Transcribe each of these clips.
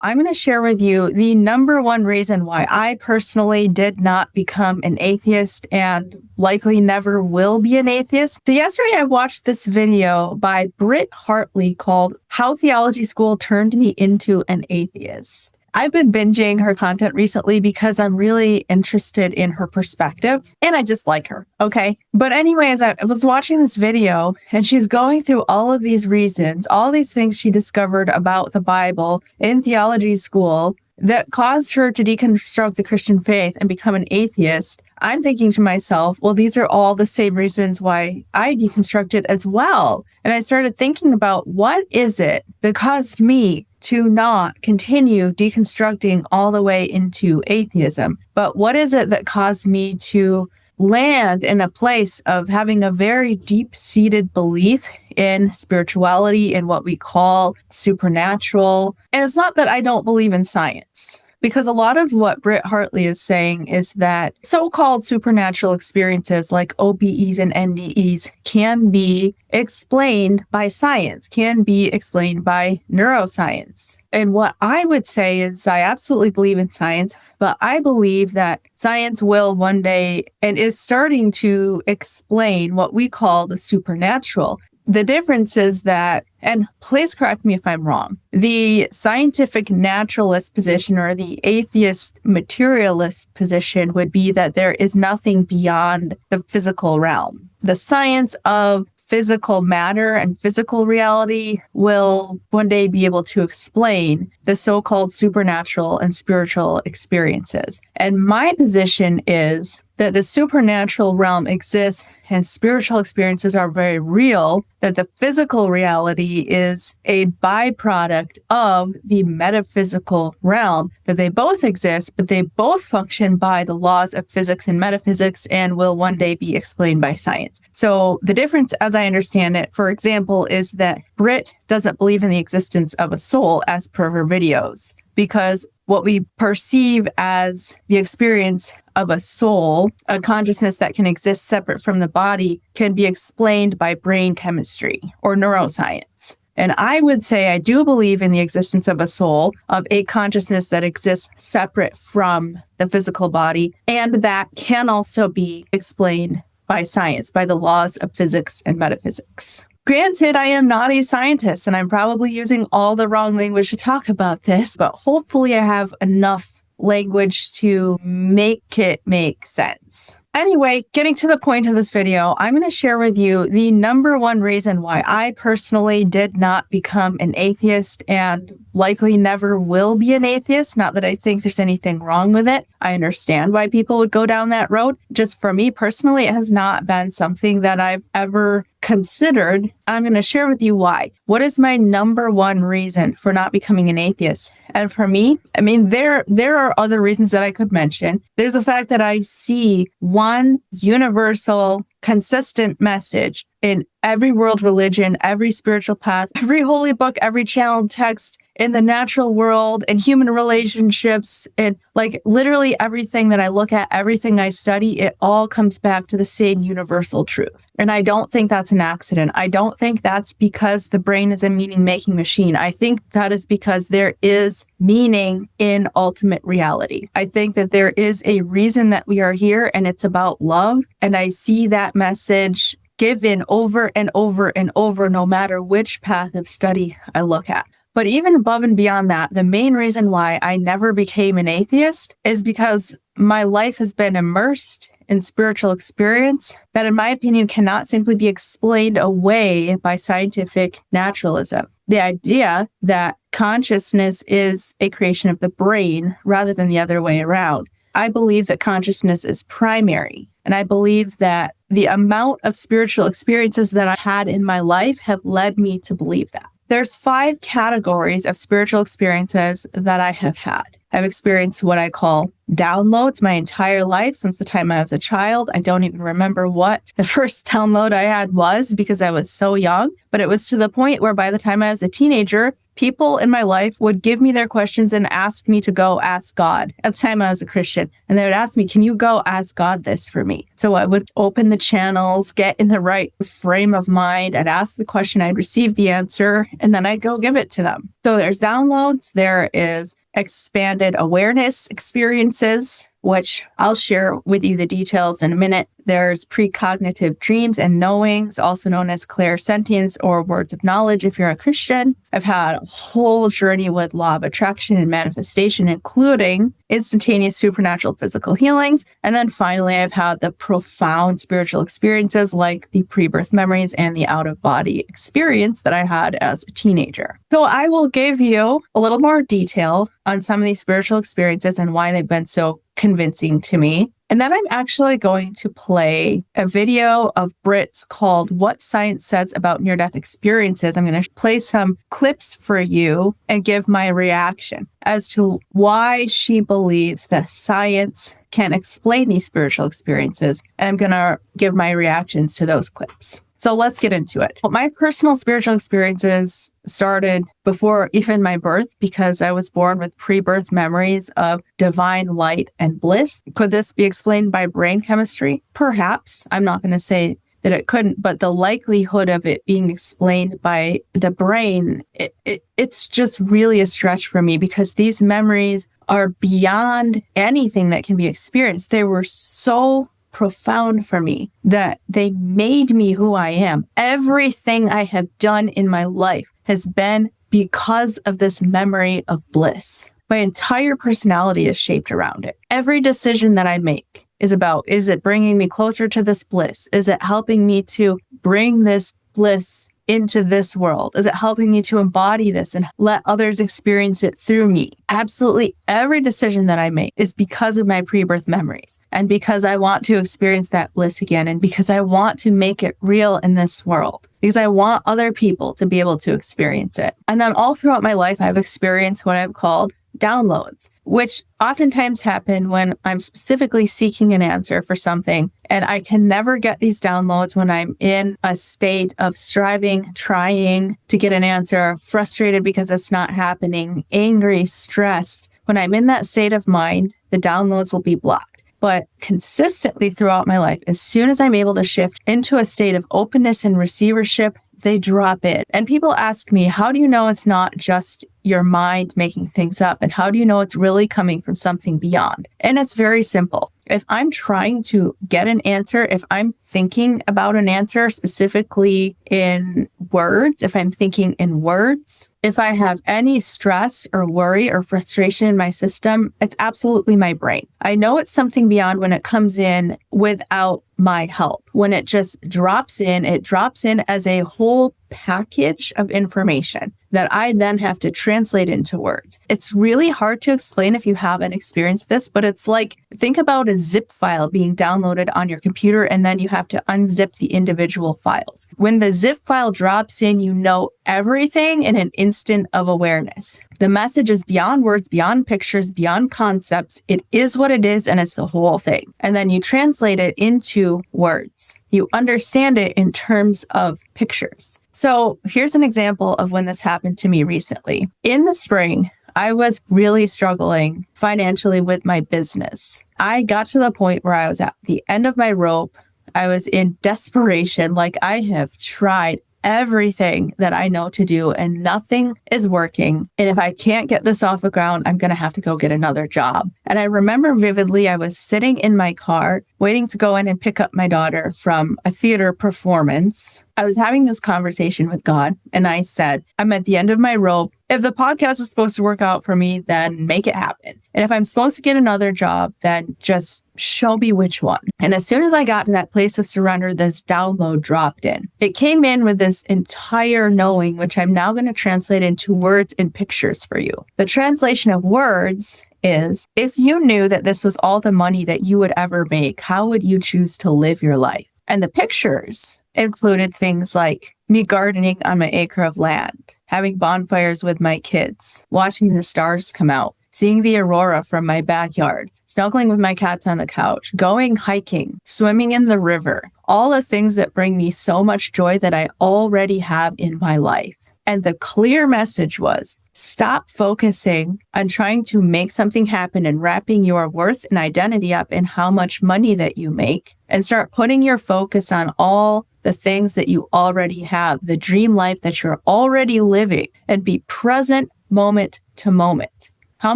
I'm going to share with you the number one reason why I personally did not become an atheist and likely never will be an atheist. So yesterday I watched this video by Britt Hartley called How Theology School Turned Me into an Atheist. I've been binging her content recently because I'm really interested in her perspective and I just like her. Okay. But anyways, I was watching this video and she's going through all of these reasons, all these things she discovered about the Bible in theology school that caused her to deconstruct the Christian faith and become an atheist. I'm thinking to myself, well, these are all the same reasons why I deconstructed as well. And I started thinking about what is it that caused me to not continue deconstructing all the way into atheism? But what is it that caused me to land in a place of having a very deep-seated belief in spirituality and what we call supernatural? And it's not that I don't believe in science, because a lot of what Britt Hartley is saying is that so-called supernatural experiences like OBEs and NDEs can be explained by science, can be explained by neuroscience. And what I would say is I absolutely believe in science, but I believe that science will one day and is starting to explain what we call the supernatural. The difference is that, and please correct me if I'm wrong, the scientific naturalist position or the atheist materialist position would be that there is nothing beyond the physical realm. The science of physical matter and physical reality will one day be able to explain the so-called supernatural and spiritual experiences. And my position is that the supernatural realm exists and spiritual experiences are very real, that the physical reality is a byproduct of the metaphysical realm, that they both exist, but they both function by the laws of physics and metaphysics and will one day be explained by science. So the difference, as I understand it, for example, is that Britt doesn't believe in the existence of a soul as per her videos, because what we perceive as the experience of a soul, a consciousness that can exist separate from the body, can be explained by brain chemistry or neuroscience. And I would say I do believe in the existence of a soul, of a consciousness that exists separate from the physical body, and that can also be explained by science, by the laws of physics and metaphysics. Granted, I am not a scientist, and I'm probably using all the wrong language to talk about this, but hopefully I have enough language to make it make sense. Anyway, getting to the point of this video, I'm going to share with you the number one reason why I personally did not become an atheist and likely never will be an atheist. Not that I think there's anything wrong with it. I understand why people would go down that road. Just for me personally, it has not been something that I've ever considered. I'm going to share with you why. What is my number one reason for not becoming an atheist? And for me, I mean, there are other reasons that I could mention. There's the fact that I see one universal, consistent message in every world religion, every spiritual path, every holy book, every channeled text, in the natural world and human relationships, and like literally everything that I look at, everything I study, it all comes back to the same universal truth. And I don't think that's an accident. I don't think that's because the brain is a meaning-making machine. I think that is because there is meaning in ultimate reality. I think that there is a reason that we are here, and it's about love. And I see that message given over and over and over, no matter which path of study I look at. But even above and beyond that, the main reason why I never became an atheist is because my life has been immersed in spiritual experience that, in my opinion, cannot simply be explained away by scientific naturalism. The idea that consciousness is a creation of the brain rather than the other way around. I believe that consciousness is primary, and I believe that the amount of spiritual experiences that I had in my life have led me to believe that. There's 5 categories of spiritual experiences that I have had. I've experienced what I call downloads my entire life since the time I was a child. I don't even remember what the first download I had was because I was so young, but it was to the point where by the time I was a teenager, people in my life would give me their questions and ask me to go ask God. At the time I was a Christian, and they would ask me, can you go ask God this for me? So I would open the channels, get in the right frame of mind. I'd ask the question, I'd receive the answer, and then I'd go give it to them. So there's downloads, there is expanded awareness experiences, which I'll share with you the details in a minute. There's precognitive dreams and knowings, also known as clairsentience or words of knowledge if you're a Christian. I've had a whole journey with law of attraction and manifestation, including instantaneous supernatural physical healings. And then finally, I've had the profound spiritual experiences like the pre-birth memories and the out-of-body experience that I had as a teenager. So I will give you a little more detail on some of these spiritual experiences and why they've been so convincing to me. And then I'm actually going to play a video of Britt's called What Science Says About Near-Death Experiences. I'm going to play some clips for you and give my reaction as to why she believes that science can explain these spiritual experiences. And I'm going to give my reactions to those clips. So let's get into it. My personal spiritual experiences started before even my birth because I was born with pre-birth memories of divine light and bliss. Could this be explained by brain chemistry? Perhaps. I'm not going to say that it couldn't, but the likelihood of it being explained by the brain, it's just really a stretch for me because these memories are beyond anything that can be experienced. They were so profound for me that they made me who I am. Everything I have done in my life has been because of this memory of bliss. My entire personality is shaped around it. Every decision that I make is about, is it bringing me closer to this bliss? Is it helping me to bring this bliss into this world? Is it helping me to embody this and let others experience it through me? Absolutely every decision that I make is because of my pre-birth memories and because I want to experience that bliss again and because I want to make it real in this world, because I want other people to be able to experience it. And then all throughout my life, I've experienced what I've called downloads, which oftentimes happen when I'm specifically seeking an answer for something. And I can never get these downloads when I'm in a state of striving, trying to get an answer, frustrated because it's not happening, angry, stressed. When I'm in that state of mind, the downloads will be blocked. But consistently throughout my life, as soon as I'm able to shift into a state of openness and receivership, they drop in. And people ask me, how do you know it's not just your mind making things up? And how do you know it's really coming from something beyond? And it's very simple. If I'm trying to get an answer, if I'm thinking about an answer specifically in words, if I'm thinking in words, if I have any stress or worry or frustration in my system, it's absolutely my brain. I know it's something beyond when it comes in without my help. When it just drops in, it drops in as a whole package of information that I then have to translate into words. It's really hard to explain if you haven't experienced this, but it's like, think about a zip file being downloaded on your computer and then you have to unzip the individual files. When the zip file drops in, you know everything in an instant of awareness. The message is beyond words, beyond pictures, beyond concepts. It is what it is, and it's the whole thing. And then you translate it into words. You understand it in terms of pictures. So here's an example of when this happened to me recently. In the spring, I was really struggling financially with my business. I got to the point where I was at the end of my rope. I was in desperation, like I have tried everything that I know to do and nothing is working. And if I can't get this off the ground, I'm going to have to go get another job. And I remember vividly, I was sitting in my car waiting to go in and pick up my daughter from a theater performance. I was having this conversation with God and I said, I'm at the end of my rope. If the podcast is supposed to work out for me, then make it happen. And if I'm supposed to get another job, then just show me which one. And as soon as I got to that place of surrender, this download dropped in. It came in with this entire knowing, which I'm now going to translate into words and pictures for you. The translation of words is, if you knew that this was all the money that you would ever make, how would you choose to live your life? And the pictures included things like me gardening on my acre of land, having bonfires with my kids, watching the stars come out, seeing the aurora from my backyard, snuggling with my cats on the couch, going hiking, swimming in the river, all the things that bring me so much joy that I already have in my life. And the clear message was, stop focusing on trying to make something happen and wrapping your worth and identity up in how much money that you make, and start putting your focus on all the things that you already have, the dream life that you're already living, and be present moment to moment. How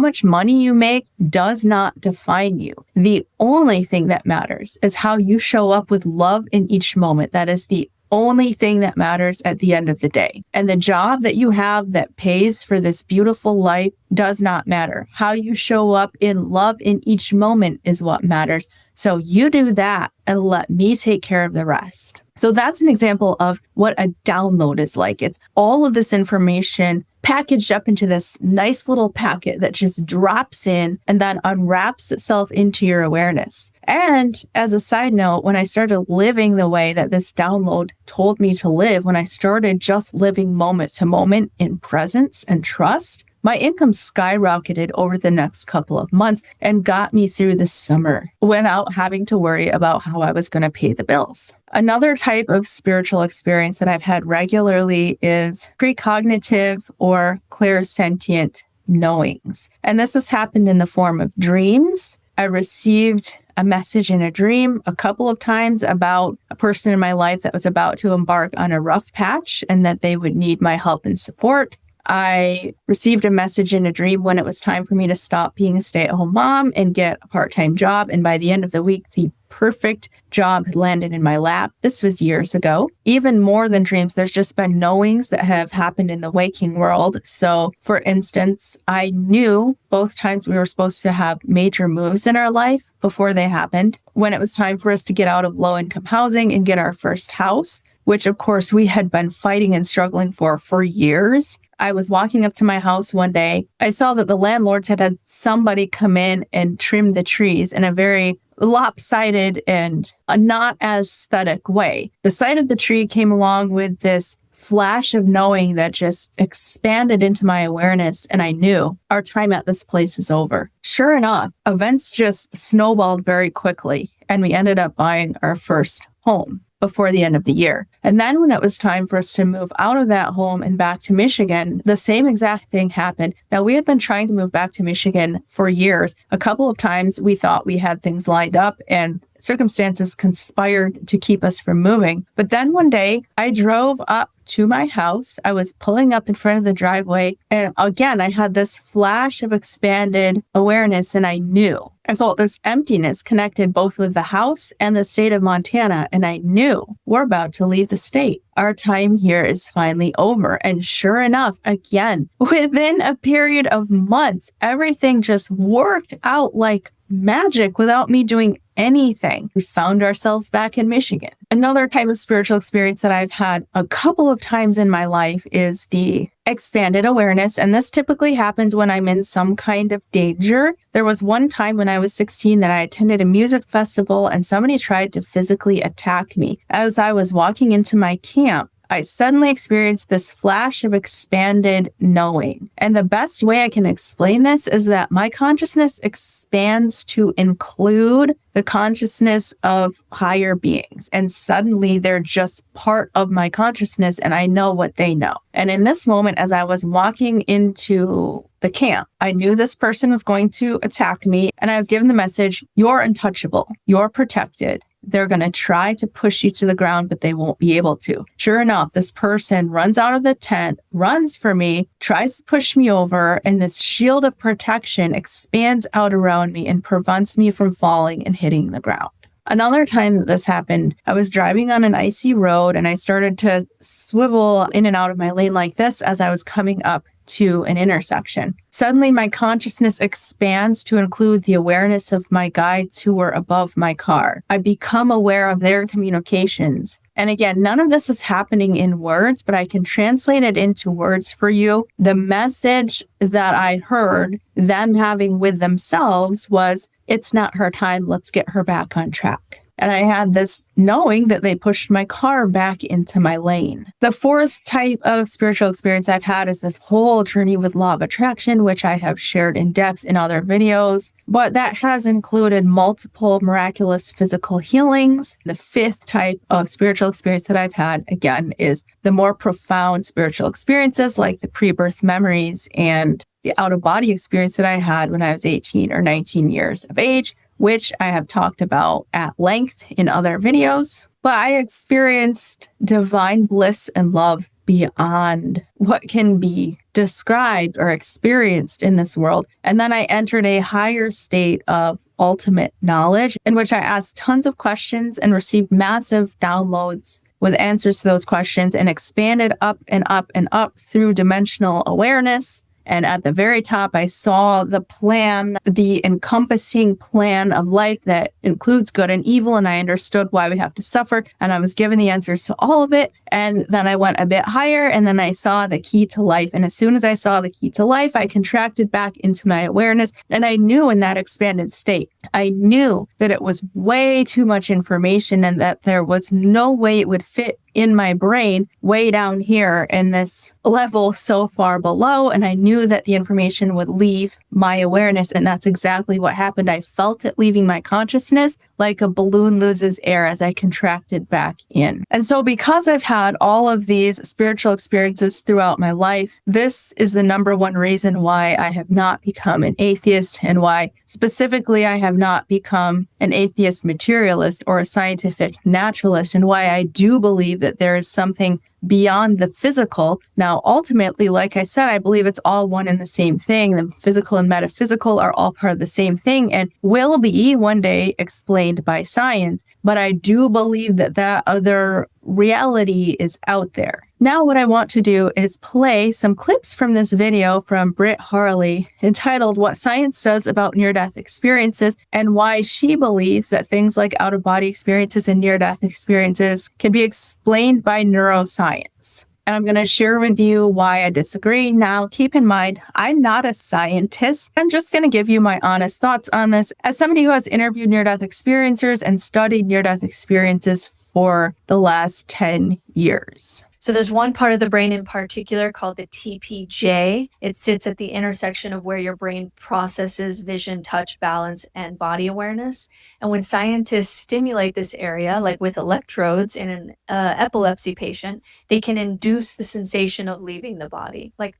much money you make does not define you. The only thing that matters is how you show up with love in each moment. That is the only thing that matters at the end of the day. And the job that you have that pays for this beautiful life does not matter. How you show up in love in each moment is what matters. So you do that and let me take care of the rest. So that's an example of what a download is like. It's all of this information packaged up into this nice little packet that just drops in and then unwraps itself into your awareness. And as a side note, when I started living the way that this download told me to live, when I started just living moment to moment in presence and trust, my income skyrocketed over the next couple of months and got me through the summer without having to worry about how I was going to pay the bills. Another type of spiritual experience that I've had regularly is precognitive or clairsentient knowings. And this has happened in the form of dreams. I received a message in a dream a couple of times about a person in my life that was about to embark on a rough patch and that they would need my help and support. I received a message in a dream when it was time for me to stop being a stay-at-home mom and get a part-time job. And by the end of the week, the perfect job had landed in my lap. This was years ago. Even more than dreams, there's just been knowings that have happened in the waking world. So, for instance, I knew both times we were supposed to have major moves in our life before they happened. When it was time for us to get out of low-income housing and get our first house, which of course we had been fighting and struggling for years. I was walking up to my house one day. I saw that the landlords had somebody come in and trim the trees in a very lopsided and a not as aesthetic way. The sight of the tree came along with this flash of knowing that just expanded into my awareness, and I knew our time at this place is over. Sure enough, events just snowballed very quickly, and we ended up buying our first home before the end of the year. And then when it was time for us to move out of that home and back to Michigan, the same exact thing happened. Now, we had been trying to move back to Michigan for years. A couple of times we thought we had things lined up and circumstances conspired to keep us from moving. But then one day I drove up to my house. I was pulling up in front of the driveway. And again, I had this flash of expanded awareness, and I knew. I felt this emptiness connected both with the house and the state of Montana. And I knew we're about to leave the state. Our time here is finally over. And sure enough, again, within a period of months, everything just worked out like magic without me doing anything. We found ourselves back in Michigan. Another type of spiritual experience that I've had a couple of times in my life is the expanded awareness. And this typically happens when I'm in some kind of danger. There was one time when I was 16 that I attended a music festival and somebody tried to physically attack me. As I was walking into my camp, I suddenly experienced this flash of expanded knowing. And the best way I can explain this is that my consciousness expands to include the consciousness of higher beings. And suddenly they're just part of my consciousness and I know what they know. And in this moment, as I was walking into the camp, I knew this person was going to attack me. And I was given the message, you're untouchable, you're protected. They're going to try to push you to the ground, but they won't be able to. Sure enough, this person runs out of the tent, runs for me, tries to push me over, and this shield of protection expands out around me and prevents me from falling and hitting the ground. Another time that this happened, I was driving on an icy road and I started to swivel in and out of my lane like this as I was coming up to an intersection. Suddenly, my consciousness expands to include the awareness of my guides who were above my car. I become aware of their communications. And again, none of this is happening in words, but I can translate it into words for you. The message that I heard them having with themselves was, it's not her time, let's get her back on track. And I had this knowing that they pushed my car back into my lane. The fourth type of spiritual experience I've had is this whole journey with law of attraction, which I have shared in depth in other videos, but that has included multiple miraculous physical healings. The fifth type of spiritual experience that I've had, again, is the more profound spiritual experiences like the pre-birth memories and the out-of-body experience that I had when I was 18 or 19 years of age, which I have talked about at length in other videos. But I experienced divine bliss and love beyond what can be described or experienced in this world. And then I entered a higher state of ultimate knowledge in which I asked tons of questions and received massive downloads with answers to those questions and expanded up and up and up through dimensional awareness. And at the very top, I saw the plan, the encompassing plan of life that includes good and evil. And I understood why we have to suffer. And I was given the answers to all of it. And then I went a bit higher and then I saw the key to life. And as soon as I saw the key to life, I contracted back into my awareness. And I knew in that expanded state, I knew that it was way too much information and that there was no way it would fit in my brain way down here in this level so far below. And I knew that the information would leave my awareness. And that's exactly what happened. I felt it leaving my consciousness like a balloon loses air as I contracted back in. And so because I've had all of these spiritual experiences throughout my life, this is the number one reason why I have not become an atheist and why specifically I have not become an atheist materialist or a scientific naturalist, and why I do believe that there is something beyond the physical. Now, ultimately, like I said, I believe it's all one and the same thing. The physical and metaphysical are all part of the same thing and will be one day explained by science. But I do believe that that other reality is out there. Now, what I want to do is play some clips from this video from Britt Harley entitled What Science Says About Near-Death Experiences and why she believes that things like out-of-body experiences and near-death experiences can be explained by neuroscience. And I'm going to share with you why I disagree. Now, keep in mind, I'm not a scientist. I'm just going to give you my honest thoughts on this as somebody who has interviewed near-death experiencers and studied near-death experiences for the last 10 years. So there's one part of the brain in particular called the TPJ. It sits at the intersection of where your brain processes vision, touch, balance, and body awareness. And when scientists stimulate this area, like with electrodes in an epilepsy patient, they can induce the sensation of leaving the body. Like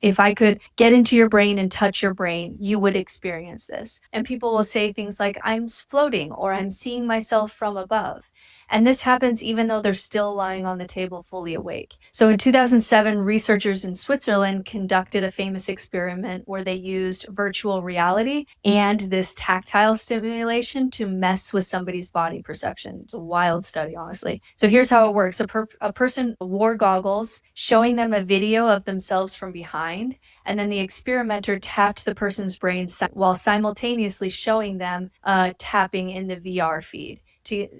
if I could get into your brain and touch your brain, you would experience this. And people will say things like, I'm floating or I'm seeing myself from above. And this happens even though they're still lying on the table fully awake. So in 2007, researchers in Switzerland conducted a famous experiment where they used virtual reality and this tactile stimulation to mess with somebody's body perception. It's a wild study, honestly. So here's how it works. A person wore goggles showing them a video of themselves from behind, and then the experimenter tapped the person's brain while simultaneously showing them tapping in the VR feed.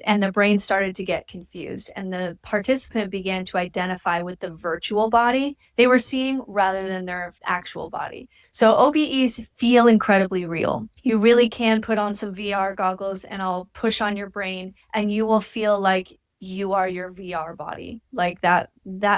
And the brain started to get confused, and the participant began to identify with the virtual body they were seeing rather than their actual body. So OBEs feel incredibly real. You really can put on some VR goggles and I'll push on your brain and you will feel like you are your VR body. Like that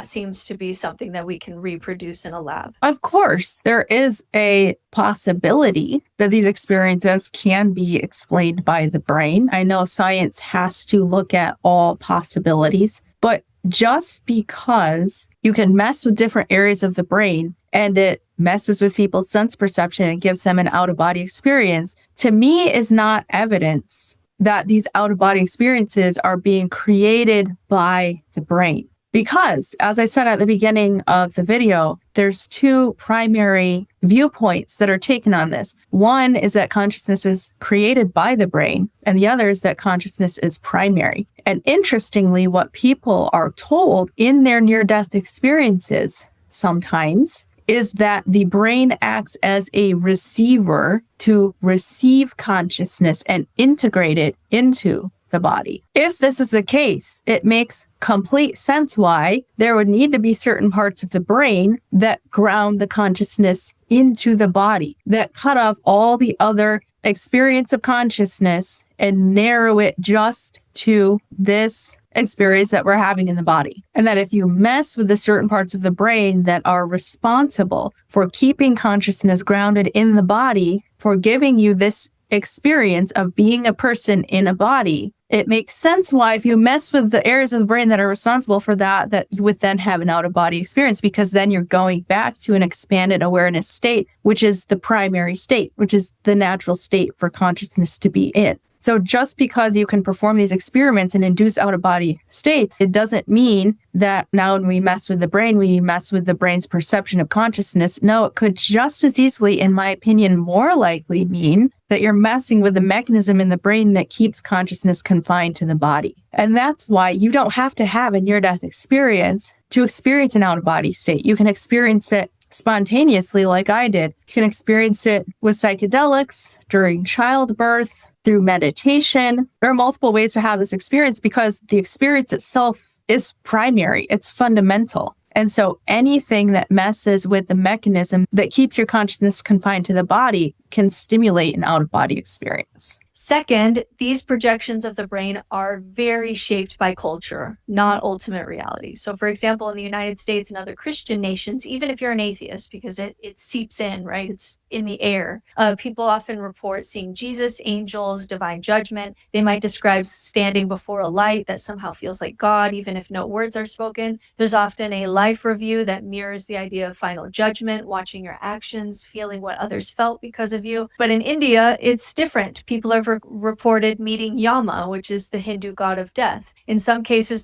seems to be something that we can reproduce in a lab. Of course, there is a possibility that these experiences can be explained by the brain. I know science has to look at all possibilities, but just because you can mess with different areas of the brain and it messes with people's sense perception and gives them an out-of-body experience, to me is not evidence that these out-of-body experiences are being created by the brain. Because, as I said at the beginning of the video, there's two primary viewpoints that are taken on this. One is that consciousness is created by the brain, and the other is that consciousness is primary. And interestingly, what people are told in their near-death experiences sometimes is that the brain acts as a receiver to receive consciousness and integrate it into the body. If this is the case, it makes complete sense why there would need to be certain parts of the brain that ground the consciousness into the body, that cut off all the other experience of consciousness and narrow it just to this experience that we're having in the body. And that if you mess with the certain parts of the brain that are responsible for keeping consciousness grounded in the body, for giving you this experience of being a person in a body, it makes sense why if you mess with the areas of the brain that are responsible for that, that you would then have an out-of-body experience, because then you're going back to an expanded awareness state, which is the primary state, which is the natural state for consciousness to be in. So just because you can perform these experiments and induce out-of-body states, it doesn't mean that now when we mess with the brain, we mess with the brain's perception of consciousness. No, it could just as easily, in my opinion, more likely mean that you're messing with the mechanism in the brain that keeps consciousness confined to the body. And that's why you don't have to have a near-death experience to experience an out-of-body state. You can experience it spontaneously like I did. You can experience it with psychedelics, during childbirth, through meditation. There are multiple ways to have this experience because the experience itself is primary, it's fundamental. And so anything that messes with the mechanism that keeps your consciousness confined to the body can stimulate an out-of-body experience. Second, these projections of the brain are very shaped by culture, not ultimate reality. So for example, in the United States and other Christian nations, even if you're an atheist, because it seeps in, right? It's in the air. People often report seeing Jesus, angels, divine judgment. They might describe standing before a light that somehow feels like God, even if no words are spoken. There's often a life review that mirrors the idea of final judgment, watching your actions, feeling what others felt because of you. But in India, it's different. People have reported meeting Yama, which is the Hindu god of death. In some cases,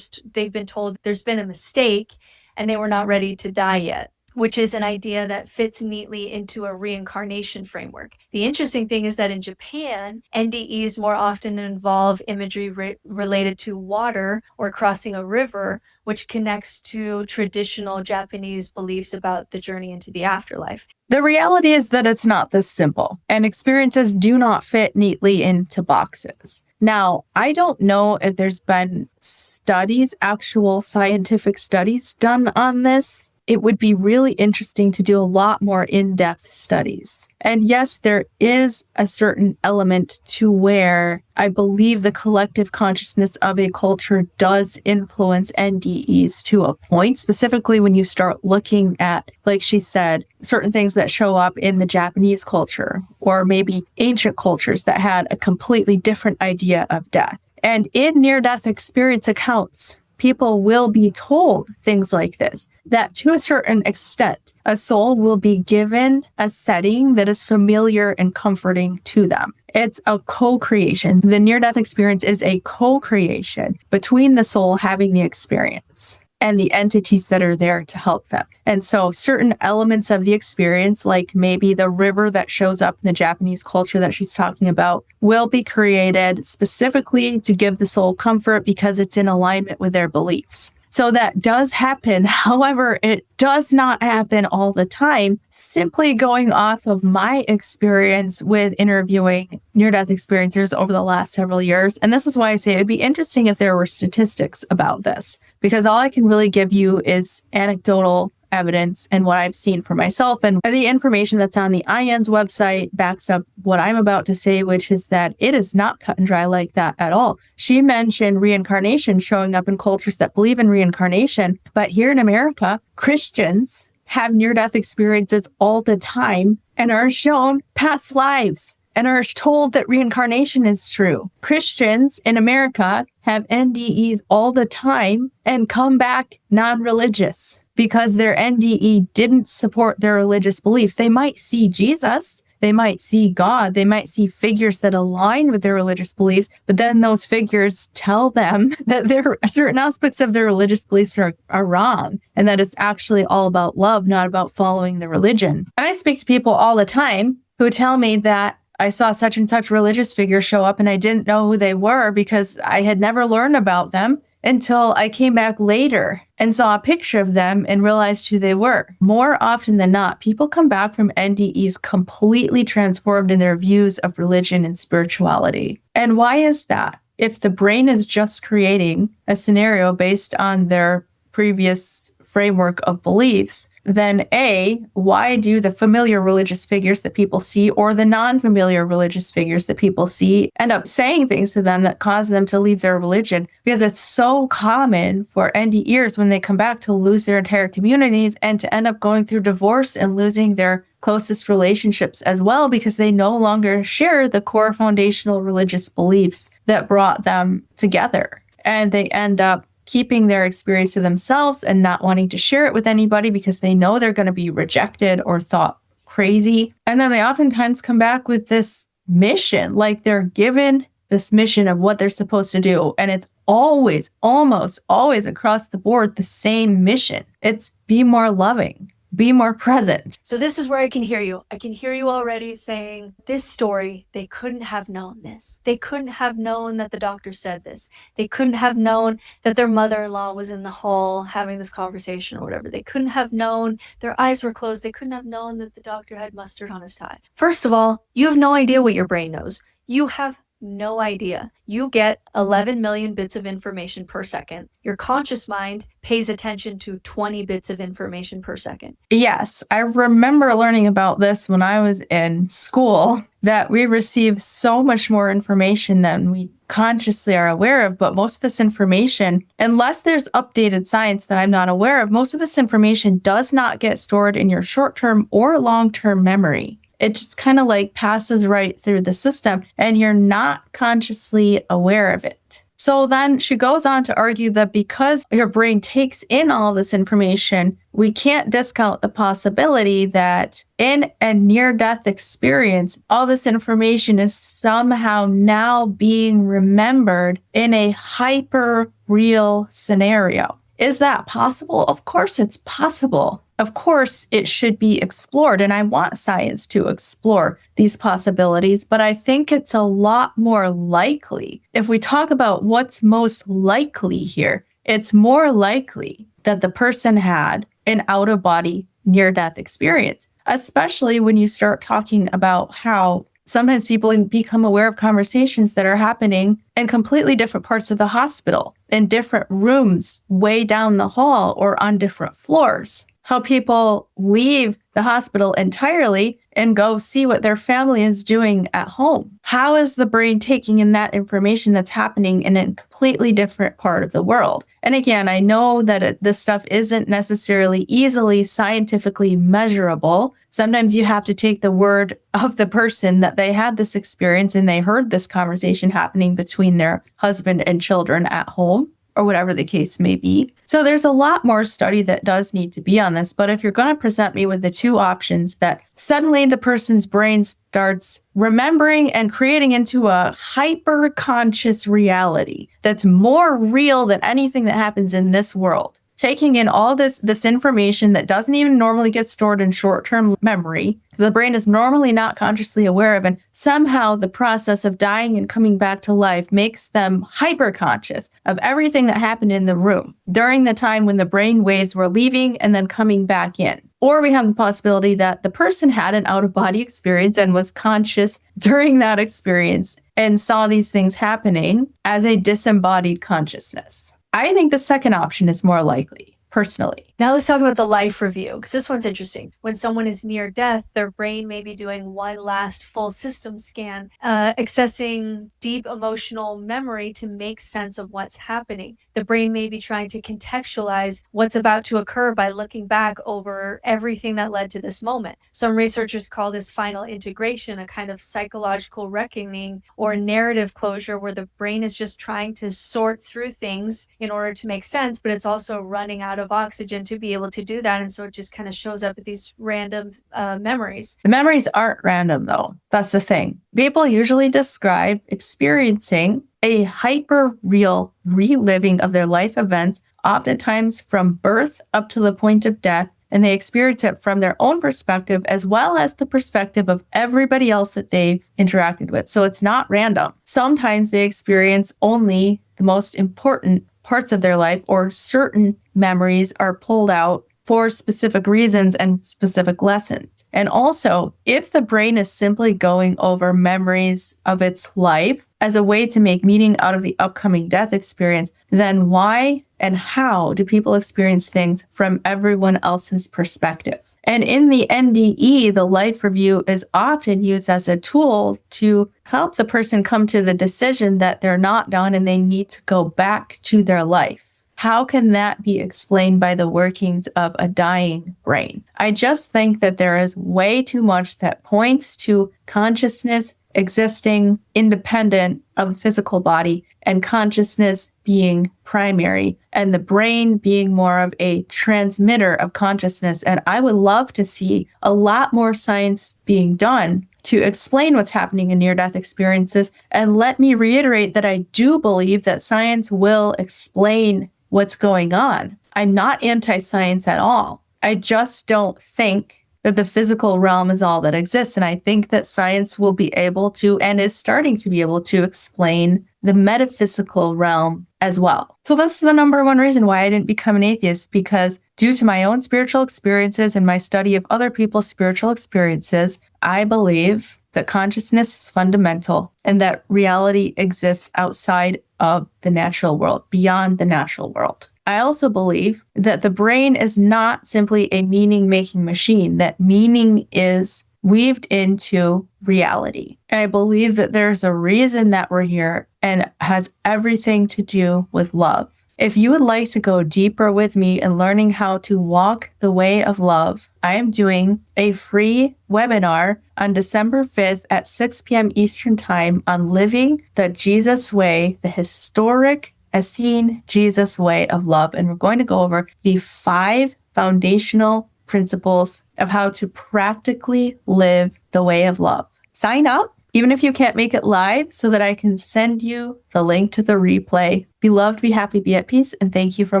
they've been told there's been a mistake and they were not ready to die yet, which is an idea that fits neatly into a reincarnation framework. The interesting thing is that in Japan, NDEs more often involve imagery related to water or crossing a river, which connects to traditional Japanese beliefs about the journey into the afterlife. The reality is that it's not this simple, and experiences do not fit neatly into boxes. Now, I don't know if there's been studies, actual scientific studies done on this. It would be really interesting to do a lot more in-depth studies. And yes, there is a certain element to where I believe the collective consciousness of a culture does influence NDEs to a point, specifically when you start looking at, like she said, certain things that show up in the Japanese culture, or maybe ancient cultures that had a completely different idea of death. And in near-death experience accounts, people will be told things like this, that to a certain extent, a soul will be given a setting that is familiar and comforting to them. It's a co-creation. The near-death experience is a co-creation between the soul having the experience and the entities that are there to help them. And so certain elements of the experience, like maybe the river that shows up in the Japanese culture that she's talking about, will be created specifically to give the soul comfort because it's in alignment with their beliefs. So that does happen. However, it does not happen all the time. Simply going off of my experience with interviewing near-death experiencers over the last several years. And this is why I say it'd be interesting if there were statistics about this, because all I can really give you is anecdotal evidence and what I've seen for myself. And the information that's on the IAN's website backs up what I'm about to say, which is that it is not cut and dry like that at all. She mentioned reincarnation showing up in cultures that believe in reincarnation. But here in America, Christians have near-death experiences all the time and are shown past lives and are told that reincarnation is true. Christians in America have NDEs all the time and come back non-religious because their NDE didn't support their religious beliefs. They might see Jesus, they might see God, they might see figures that align with their religious beliefs, but then those figures tell them that certain aspects of their religious beliefs are wrong, and that it's actually all about love, not about following the religion. And I speak to people all the time who tell me that I saw such and such religious figure show up and I didn't know who they were because I had never learned about them until I came back later and saw a picture of them and realized who they were. More often than not, people come back from NDEs completely transformed in their views of religion and spirituality. And why is that? If the brain is just creating a scenario based on their previous framework of beliefs, then A, why do the familiar religious figures that people see or the non-familiar religious figures that people see end up saying things to them that cause them to leave their religion? Because it's so common for NDErs when they come back to lose their entire communities and to end up going through divorce and losing their closest relationships as well, because they no longer share the core foundational religious beliefs that brought them together. And they end up keeping their experience to themselves and not wanting to share it with anybody because they know they're going to be rejected or thought crazy. And then they oftentimes come back with this mission, like they're given this mission of what they're supposed to do. And it's always, almost always across the board, the same mission. It's be more loving. Be more present. So this is where I can hear you. I can hear you already saying, this story, they couldn't have known this. They couldn't have known that the doctor said this. They couldn't have known that their mother-in-law was in the hall having this conversation or whatever. They couldn't have known their eyes were closed. They couldn't have known that the doctor had mustard on his tie. First of all, you have no idea what your brain knows. You have no idea. You get 11 million bits of information per second. Your conscious mind pays attention to 20 bits of information per second. Yes, I remember learning about this when I was in school, that we receive so much more information than we consciously are aware of. But most of this information, unless there's updated science that I'm not aware of, most of this information does not get stored in your short-term or long-term memory. It just kind of like passes right through the system and you're not consciously aware of it. So then she goes on to argue that because your brain takes in all this information, we can't discount the possibility that in a near-death experience, all this information is somehow now being remembered in a hyper-real scenario. Is that possible? Of course it's possible. Of course it should be explored, and I want science to explore these possibilities, but I think it's a lot more likely. If we talk about what's most likely here, it's more likely that the person had an out-of-body near-death experience, especially when you start talking about how sometimes people become aware of conversations that are happening in completely different parts of the hospital, in different rooms, way down the hall, or on different floors. How people leave the hospital entirely and go see what their family is doing at home. How is the brain taking in that information that's happening in a completely different part of the world? And again, I know that this stuff isn't necessarily easily scientifically measurable. Sometimes you have to take the word of the person that they had this experience and they heard this conversation happening between their husband and children at home, or whatever the case may be. So there's a lot more study that does need to be on this. But if you're going to present me with the two options that suddenly the person's brain starts remembering and creating into a hyper-conscious reality that's more real than anything that happens in this world, taking in all this information that doesn't even normally get stored in short-term memory, the brain is normally not consciously aware of, and somehow the process of dying and coming back to life makes them hyper-conscious of everything that happened in the room during the time when the brain waves were leaving and then coming back in. Or we have the possibility that the person had an out-of-body experience and was conscious during that experience and saw these things happening as a disembodied consciousness. I think the second option is more likely, personally. Now let's talk about the life review, because this one's interesting. When someone is near death, their brain may be doing one last full system scan, accessing deep emotional memory to make sense of what's happening. The brain may be trying to contextualize what's about to occur by looking back over everything that led to this moment. Some researchers call this final integration a kind of psychological reckoning or narrative closure, where the brain is just trying to sort through things in order to make sense, but it's also running out of oxygen to be able to do that. And so it just kind of shows up at these random memories. The memories aren't random, though. That's the thing. People usually describe experiencing a hyper-real reliving of their life events, oftentimes from birth up to the point of death, and they experience it from their own perspective as well as the perspective of everybody else that they've interacted with. So it's not random. Sometimes they experience only the most important parts of their life, or certain memories are pulled out for specific reasons and specific lessons. And also, if the brain is simply going over memories of its life as a way to make meaning out of the upcoming death experience, then why and how do people experience things from everyone else's perspective? And in the NDE, the life review is often used as a tool to help the person come to the decision that they're not done and they need to go back to their life. How can that be explained by the workings of a dying brain? I just think that there is way too much that points to consciousness existing independent of the physical body and consciousness being primary and the brain being more of a transmitter of consciousness. And I would love to see a lot more science being done to explain what's happening in near-death experiences. And let me reiterate that I do believe that science will explain what's going on. I'm not anti-science at all. I just don't think that the physical realm is all that exists. And I think that science will be able to, and is starting to be able to, explain the metaphysical realm as well. So that's the number one reason why I didn't become an atheist, because due to my own spiritual experiences and my study of other people's spiritual experiences, I believe that consciousness is fundamental and that reality exists outside of the natural world, beyond the natural world. I also believe that the brain is not simply a meaning-making machine, that meaning is weaved into reality. And I believe that there's a reason that we're here and has everything to do with love. If you would like to go deeper with me in learning how to walk the way of love, I am doing a free webinar on December 5th at 6 p.m. Eastern Time on living the Jesus way, the historic Essene Jesus way of love. And we're going to go over the 5 foundational principles of how to practically live the way of love. Sign up, even if you can't make it live, so that I can send you the link to the replay. Be loved, be happy, be at peace, and thank you for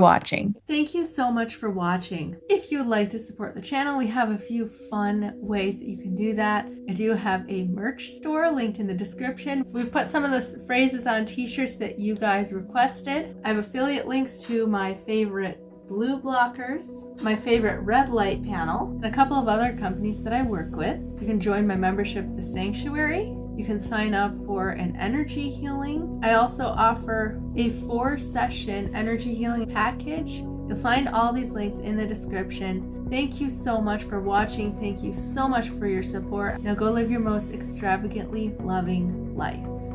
watching. Thank you so much for watching. If you would like to support the channel, we have a few fun ways that you can do that. I do have a merch store linked in the description. We've put some of the phrases on t-shirts that you guys requested. I have affiliate links to my favorite blue blockers, my favorite red light panel, and a couple of other companies that I work with. You can join my membership at the Sanctuary. You can sign up for an energy healing. I also offer a 4-session energy healing package. You'll find all these links in the description. Thank you so much for watching. Thank you so much for your support. Now go live your most extravagantly loving life.